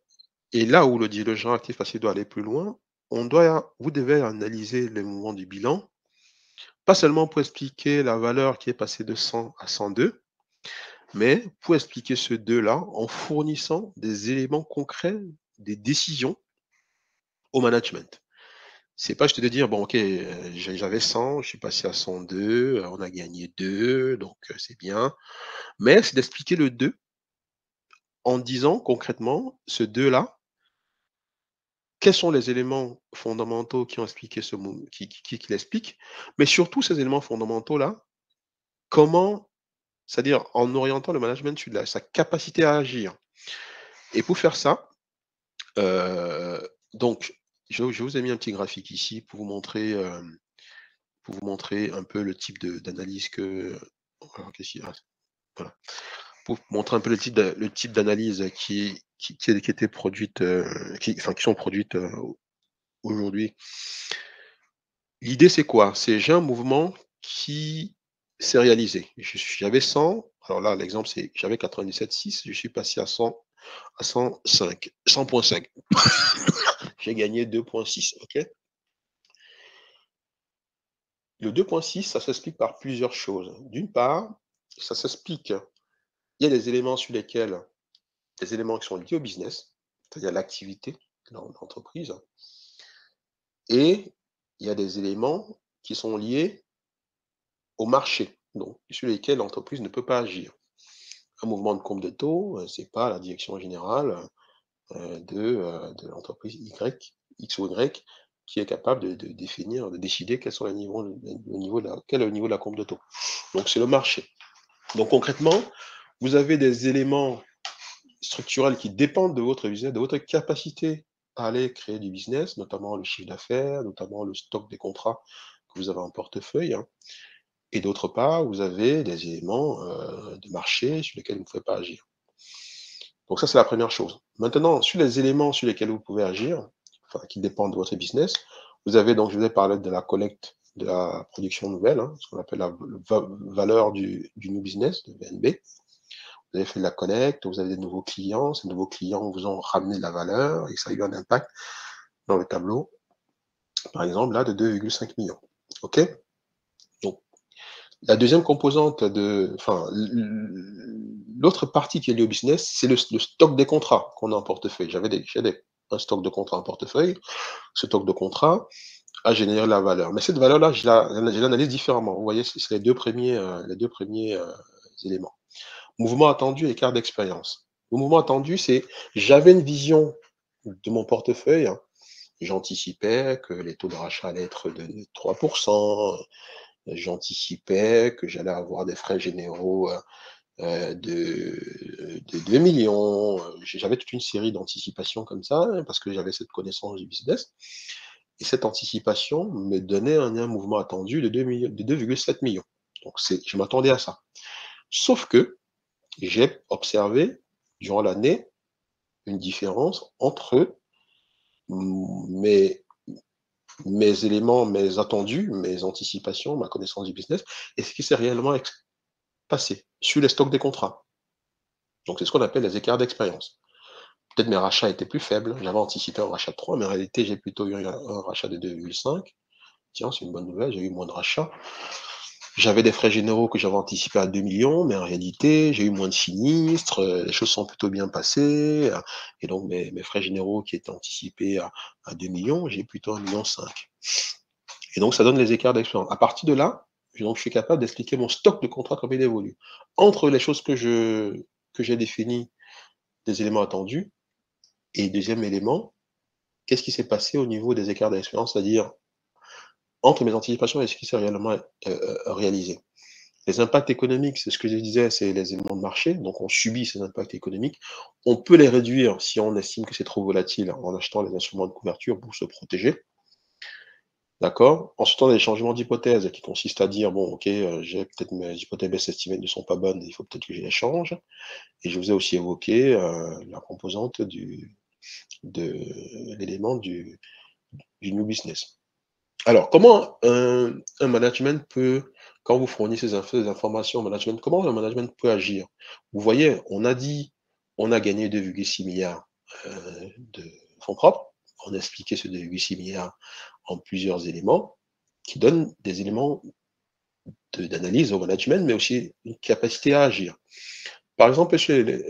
et là où le gérant actif passif doit aller plus loin, vous devez analyser les mouvements du bilan, pas seulement pour expliquer la valeur qui est passée de 100 à 102, mais pour expliquer ce 2-là en fournissant des éléments concrets, des décisions au management. C'est pas juste de dire, bon, ok, j'avais 100, je suis passé à 102, on a gagné 2, donc c'est bien. Mais c'est d'expliquer le 2 en disant concrètement, ce 2-là, quels sont les éléments fondamentaux qui ont expliqué qui l'expliquent, mais surtout ces éléments fondamentaux-là, comment, c'est-à-dire en orientant le management sur sa capacité à agir. Et pour faire ça, donc, je vous ai mis un petit graphique ici pour vous montrer un peu le type d'analyse que. Alors, qu'est-ce qu'il y a? Voilà. Pour montrer un peu le type d'analyse qui était produite, qui sont produites aujourd'hui. L'idée, c'est quoi? C'est j'ai un mouvement qui s'est réalisé. J'avais 100, alors là, l'exemple, c'est j'avais 97,6, je suis passé à 100, à 105, 100,5. J'ai gagné 2,6, ok? Le 2,6, ça s'explique par plusieurs choses. D'une part, ça s'explique, il y a des éléments sur lesquels, des éléments qui sont liés au business, c'est-à-dire l'activité de l'entreprise, et il y a des éléments qui sont liés au marché, donc sur lesquels l'entreprise ne peut pas agir. Un mouvement de courbe de taux, c'est pas la direction générale de l'entreprise X ou Y, qui est capable de définir, de décider quel est le niveau de la courbe de taux. Donc c'est le marché. Donc concrètement, vous avez des éléments structurels qui dépendent de votre business, de votre capacité à aller créer du business, notamment le chiffre d'affaires, notamment le stock des contrats que vous avez en portefeuille, hein. Et d'autre part, vous avez des éléments de marché sur lesquels vous ne pouvez pas agir. Donc ça, c'est la première chose. Maintenant, sur les éléments sur lesquels vous pouvez agir, enfin, qui dépendent de votre business, vous avez donc, je vous ai parlé de la collecte de la production nouvelle, hein, ce qu'on appelle la valeur du new business, de VNB. Vous avez fait de la collecte, vous avez des nouveaux clients, ces nouveaux clients vous ont ramené de la valeur et ça a eu un impact dans le tableau, par exemple, là, de 2,5 millions. OK? Donc, la deuxième composante l'autre partie qui est liée au business, c'est le stock des contrats qu'on a en portefeuille. J'ai un stock de contrats en portefeuille. Ce stock de contrats, à générer la valeur. Mais cette valeur-là, je l'analyse différemment. Vous voyez, c'est les 2 premiers éléments. Mouvement attendu, écart d'expérience. Le mouvement attendu, c'est j'avais une vision de mon portefeuille, hein. J'anticipais que les taux de rachat allaient être de 3%, j'anticipais que j'allais avoir des frais généraux, de 2 000 000, j'avais toute une série d'anticipations comme ça, hein, parce que j'avais cette connaissance du business et cette anticipation me donnait un mouvement attendu de 2,7 millions. Donc je m'attendais à ça. Sauf que j'ai observé durant l'année une différence entre mes mes éléments, mes attendus, mes anticipations, ma connaissance du business et ce qui s'est réellement passé sur les stocks des contrats. Donc c'est ce qu'on appelle les écarts d'expérience. Peut-être mes rachats étaient plus faibles. J'avais anticipé un rachat de 3, mais en réalité, j'ai plutôt eu un rachat de 2,5. Tiens, c'est une bonne nouvelle, j'ai eu moins de rachats. J'avais des frais généraux que j'avais anticipés à 2 millions, mais en réalité, j'ai eu moins de sinistres, les choses sont plutôt bien passées, et donc mes frais généraux qui étaient anticipés à 2 millions, j'ai plutôt 1,5 million. Et donc, ça donne les écarts d'expérience. À partir de là, donc, je suis capable d'expliquer mon stock de contrats comme il évolue. Entre les choses que j'ai définies, des éléments attendus, et deuxième élément, qu'est-ce qui s'est passé au niveau des écarts d'expérience, c'est-à-dire entre mes anticipations et ce qui s'est réellement réalisé. Les impacts économiques, c'est ce que je disais, c'est les éléments de marché, donc on subit ces impacts économiques. On peut les réduire si on estime que c'est trop volatile en achetant les instruments de couverture pour se protéger. D'accord? Ensuite, on a les changements d'hypothèse qui consistent à dire, bon, ok, j'ai peut-être mes hypothèses baisse estimées ne sont pas bonnes, il faut peut-être que je les change. Et je vous ai aussi évoqué la composante de l'élément du new business. Alors, comment un management peut, quand vous fournissez ces informations au management, comment le management peut agir? Vous voyez, on a dit, on a gagné 2,6 milliards de fonds propres. On a expliqué ce 2,6 milliards en plusieurs éléments qui donnent des éléments d'analyse au management, mais aussi une capacité à agir. Par exemple,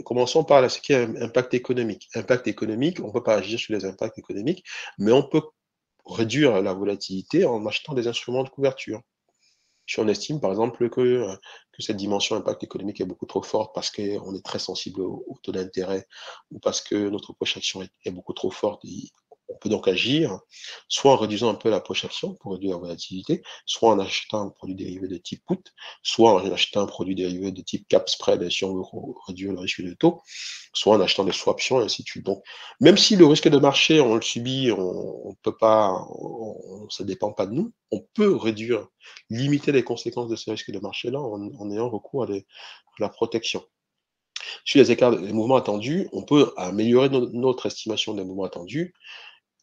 commençons par ce qui est impact économique. Impact économique, on ne peut pas agir sur les impacts économiques, mais on peut réduire la volatilité en achetant des instruments de couverture. Si on estime, par exemple, que cette dimension impact économique est beaucoup trop forte parce qu'on est très sensible au taux d'intérêt ou parce que notre projection est beaucoup trop forte, on peut donc agir soit en réduisant un peu la projection pour réduire la volatilité, soit en achetant un produit dérivé de type put, soit en achetant un produit dérivé de type cap spread si on veut réduire le risque de taux, soit en achetant des swaptions et ainsi de suite. Donc, même si le risque de marché, on le subit, on peut pas, ça dépend pas de nous, on peut réduire, limiter les conséquences de ces risques de marché-là en ayant recours à la protection. Sur les mouvements attendus, on peut améliorer notre estimation des mouvements attendus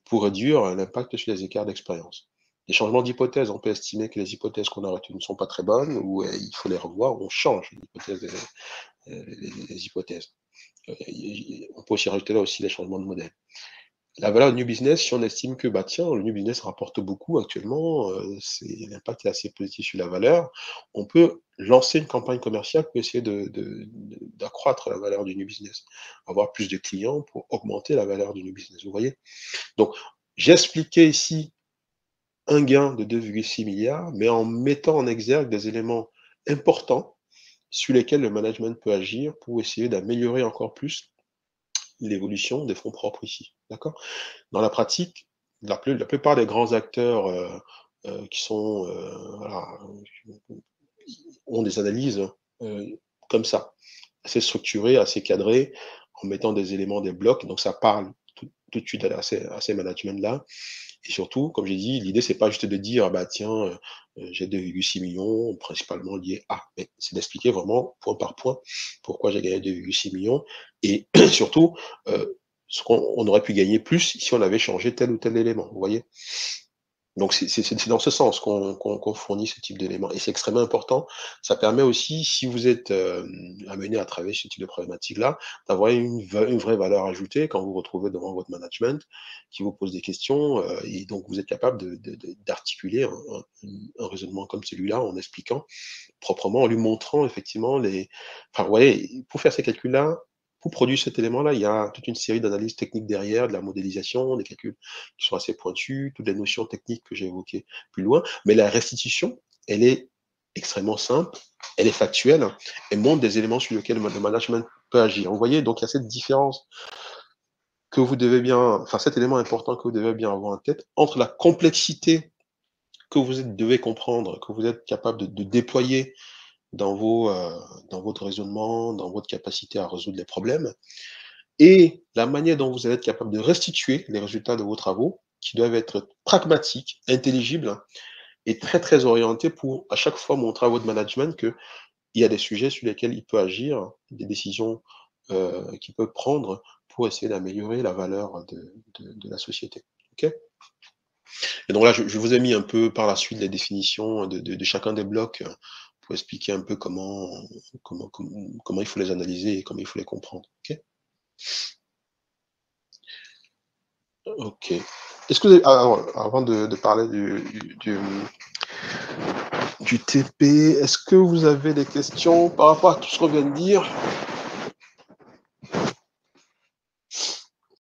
pour réduire l'impact sur les écarts d'expérience. Les changements d'hypothèses, on peut estimer que les hypothèses qu'on a retenues ne sont pas très bonnes ou il faut les revoir, on change les hypothèses. On peut aussi rajouter là aussi les changements de modèle. La valeur du new business, si on estime que, bah, tiens, le new business rapporte beaucoup actuellement, l'impact est assez positif sur la valeur, on peut lancer une campagne commerciale pour essayer d'accroître la valeur du new business, avoir plus de clients pour augmenter la valeur du new business, vous voyez? Donc, j'ai expliqué ici un gain de 2,6 milliards, mais en mettant en exergue des éléments importants sur lesquels le management peut agir pour essayer d'améliorer encore plus l'évolution des fonds propres ici, d'accord? Dans la pratique, la plupart des grands acteurs, qui sont, voilà, ont des analyses, comme ça, assez structurées, assez cadrées, en mettant des éléments, des blocs, donc ça parle tout de suite à ces management-là. Et surtout, comme j'ai dit, l'idée, c'est pas juste de dire: «Ah bah tiens, j'ai 2,6 millions principalement liés à», mais c'est d'expliquer vraiment point par point pourquoi j'ai gagné 2,6 millions et surtout, ce qu'on aurait pu gagner plus si on avait changé tel ou tel élément, vous voyez? Donc c'est dans ce sens qu'on fournit ce type d'éléments et c'est extrêmement important. Ça permet aussi, si vous êtes, amené à travailler ce type de problématique-là, d'avoir une vraie valeur ajoutée quand vous vous retrouvez devant votre management qui vous pose des questions, et donc vous êtes capable d'articuler un raisonnement comme celui-là en expliquant proprement, en lui montrant effectivement les enfin, vous voyez, pour faire ces calculs-là, pour produire cet élément-là, il y a toute une série d'analyses techniques derrière, de la modélisation, des calculs qui sont assez pointus, toutes les notions techniques que j'ai évoquées plus loin. Mais la restitution, elle est extrêmement simple, elle est factuelle, elle montre des éléments sur lesquels le management peut agir. Vous voyez, donc il y a cette différence que vous devez bien, enfin cet élément important que vous devez bien avoir en tête entre la complexité que vous devez comprendre, que vous êtes capable de déployer dans votre raisonnement, dans votre capacité à résoudre les problèmes, et la manière dont vous allez être capable de restituer les résultats de vos travaux, qui doivent être pragmatiques, intelligibles et très, très orientés pour à chaque fois montrer à votre management qu'il y a des sujets sur lesquels il peut agir, des décisions qu'il peut prendre pour essayer d'améliorer la valeur de la société. OK? Et donc là, je vous ai mis un peu par la suite les définitions de chacun des blocs pour expliquer un peu comment il faut les analyser et comment il faut les comprendre. OK? OK. Est-ce que vous avez, avant de parler du TP, est-ce que vous avez des questions par rapport à tout ce qu'on vient de dire?